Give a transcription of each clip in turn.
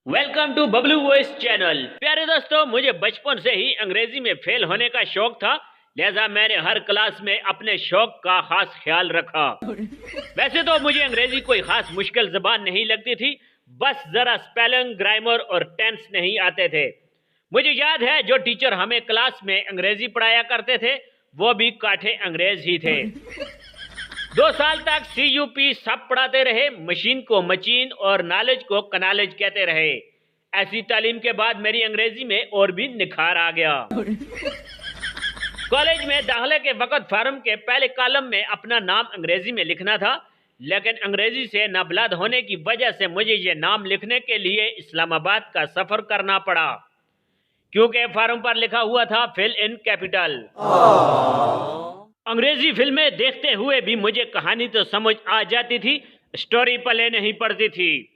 Welcome to Bablu voice channel. प्यारे दोस्तों, मुझे बचपन से ही अंग्रेजी में फेल होने का शौक था, लिहाजा मैंने हर क्लास में अपने शौक का खास ख्याल रखा। वैसे तो मुझे अंग्रेजी कोई खास मुश्किल जबान नहीं लगती थी, बस जरा स्पेलिंग, ग्रामर और टेंस नहीं आते थे। मुझे याद है जो टीचर हमें क्लास में अंग्रेजी पढ़ाया करते थे वो भी काठे अंग्रेज ही थे। 2 साल तक CUP सब पढ़ाते रहे, मशीन को मशीन और नॉलेज को कनॉलेज कहते रहे। ऐसी तालीम के बाद मेरी अंग्रेजी में और भी निखार आ गया। कॉलेज में दाखिले के वक्त फार्म के पहले कॉलम में अपना नाम अंग्रेजी में लिखना था, लेकिन अंग्रेजी से नाबलद होने की वजह से मुझे ये नाम लिखने के लिए इस्लामाबाद का सफर करना पड़ा, क्योंकि फार्म पर लिखा हुआ था फिल इन कैपिटल। अंग्रेजी फिल्में देखते हुए भी मुझे कहानी तो समझ आ जाती थी, स्टोरी पले नहीं पड़ती थी।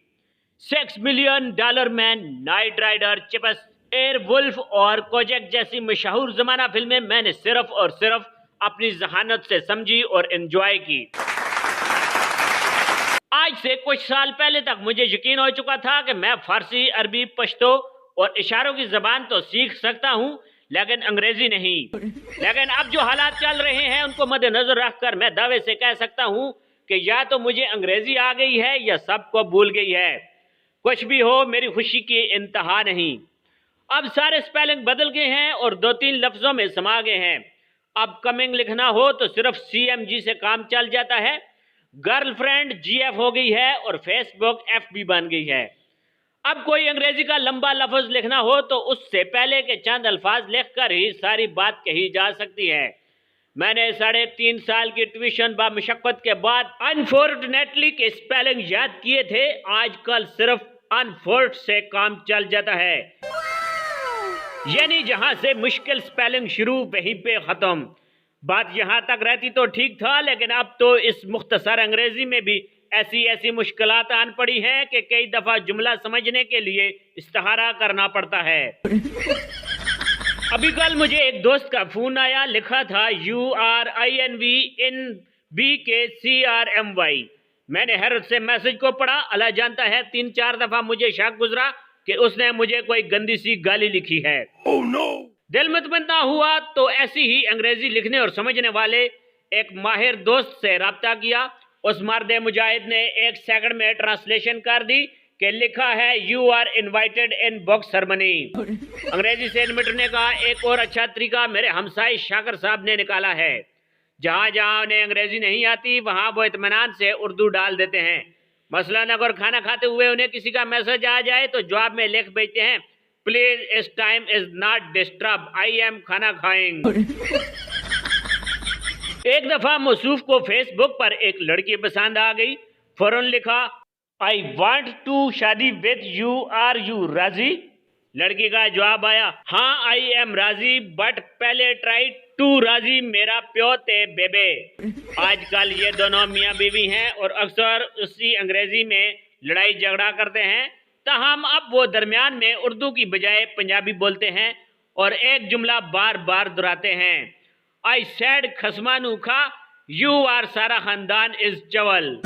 $6 million man, Knight Rider, CHiPs, Airwolf और कोजैक जैसी मशहूर जमाना फिल्में मैंने सिर्फ और सिर्फ अपनी जहानत से समझी और एंजॉय की। आज से कुछ साल पहले तक मुझे यकीन हो चुका था कि मैं फारसी, अरबी, पश्तो और इशारों की जबान तो सीख सकता हूँ, लेकिन अंग्रेजी नहीं। लेकिन अब जो हालात चल रहे हैं उनको मद्देनजर रखकर मैं दावे से कह सकता हूँ कि या तो मुझे अंग्रेजी आ गई है या सबको भूल गई है। कुछ भी हो, मेरी खुशी की इंतहा नहीं। अब सारे स्पेलिंग बदल गए हैं और 2-3 लफ्जों में समा गए हैं। अब कमिंग लिखना हो तो सिर्फ CMG से काम चल जाता है। गर्लफ्रेंड GF हो गई है और फेसबुक FB बन गई है। अब कोई अंग्रेजी का लंबा लफ्ज लिखना हो तो उससे पहले के चंद अल्फाज लिखकर ही सारी बात कही जा सकती है। मैंने 3.5 साल की ट्यूशन व मशक्कत के बाद अनफॉर्चुनेटली के स्पेलिंग याद किए थे। आजकल सिर्फ अनफोर्ट से काम चल जाता है, यानी जहां से मुश्किल स्पेलिंग शुरू वहीं पे खत्म। बात यहां तक रहती तो ठीक था, लेकिन अब तो इस मुख्तसर अंग्रेजी में भी ऐसी मुश्किलात आन पड़ी हैं कि कई दफा जुमला समझने के लिए इस्तिहारा करना पड़ता है। अभी कल मुझे एक दोस्त का फोन आया, लिखा था URINVINBKCRMY। मैंने हैरत से मैसेज को पढ़ा। अल्लाह जानता है 3-4 दफा मुझे शक गुजरा कि उसने मुझे कोई गंदी सी गाली लिखी है। Oh no! दिल मुतमन्ना हुआ तो ऐसी ही अंग्रेजी लिखने और समझने वाले एक माहिर दोस्त से रब्ता किया। उस मर्द मुजाहिद ने 1 सेकंड में ट्रांसलेशन कर दी कि लिखा है you are invited in book ceremony. अंग्रेजी से निपटने का एक और अच्छा तरीका मेरे हमसाई शाकर साहब ने निकाला है। जहां जहां उन्हें अंग्रेजी नहीं आती वहां वो इत्मीनान से उर्दू डाल देते हैं। मसलन अगर खाना खाते हुए उन्हें किसी का मैसेज आ जाए तो जवाब में लिख भेजते हैं, प्लीज इस time is not disturb, I am खाना खाइंग। एक दफा मौसूफ को फेसबुक पर एक लड़की पसंद आ गई। फौरन लिखा, आई वांट टू शादी विद यू, आर यू राजी? लड़की का जवाब आया, हाँ आई एम राजी, बट पहले ट्राई टू राजी मेरा प्यो ते बेबे। आजकल ये दोनों मियाँ बीवी हैं और अक्सर उसी अंग्रेजी में लड़ाई झगड़ा करते हैं। ताहम अब वो दरमियान में उर्दू की बजाय पंजाबी बोलते हैं और एक जुमला बार बार दोहराते हैं, आई सैड खसमानू खा, यू आर सारा खानदान इज चवल।